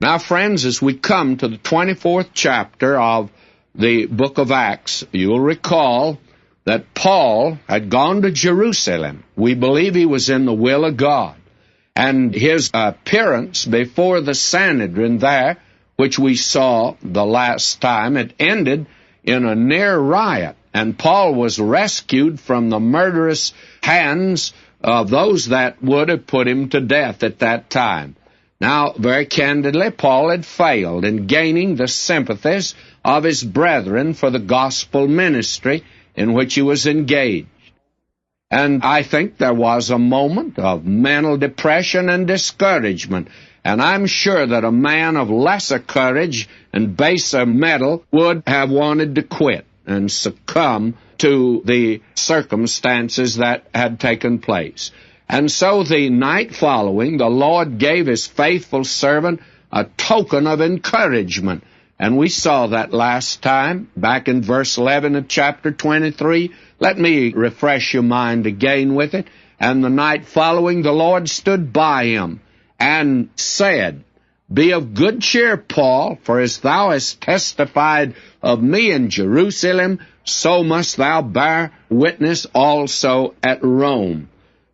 Now, friends, as we come to the 24th chapter of the book of Acts, you'll recall that Paul had gone to Jerusalem. We believe he was in the will of God. And his appearance before the Sanhedrin there, which we saw the last time, it ended in a near riot. And Paul was rescued from the murderous hands of those that would have put him to death at that time. Now, very candidly, Paul had failed in gaining the sympathies of his brethren for the gospel ministry in which he was engaged. And I think there was a moment of mental depression and discouragement, and I'm sure that a man of lesser courage and baser mettle would have wanted to quit and succumb to the circumstances that had taken place. And so the night following, the Lord gave his faithful servant a token of encouragement. And we saw that last time, back in verse 11 of chapter 23. Let me refresh your mind again with it. And the night following, the Lord stood by him and said, "Be of good cheer, Paul, for as thou hast testified of me in Jerusalem, so must thou bear witness also at Rome."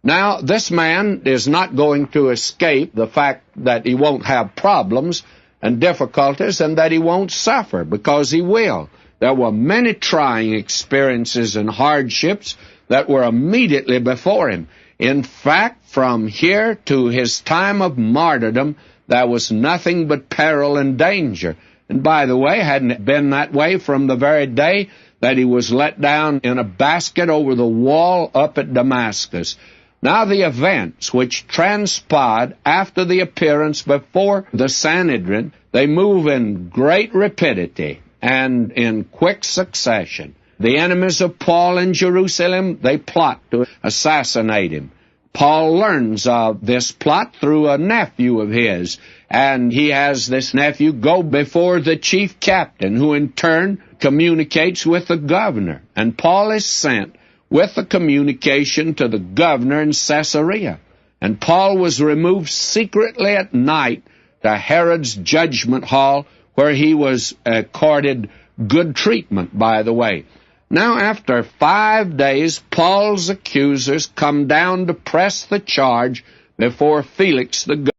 Now, this man is not going to escape the fact that he won't have problems and difficulties and that he won't suffer, because he will. There were many trying experiences and hardships that were immediately before him. In fact, from here to his time of martyrdom, there was nothing but peril and danger. And by the way, hadn't it been that way from the very day that he was let down in a basket over the wall up at Damascus? Now, the events which transpired after the appearance before the Sanhedrin, they move in great rapidity and in quick succession. The enemies of Paul in Jerusalem, they plot to assassinate him. Paul learns of this plot through a nephew of his, and he has this nephew go before the chief captain, who in turn communicates with the governor. And Paul is sent with the communication to the governor in Caesarea. And Paul was removed secretly at night to Herod's judgment hall, where he was accorded good treatment, by the way. Now, after 5 days, Paul's accusers come down to press the charge before Felix the governor.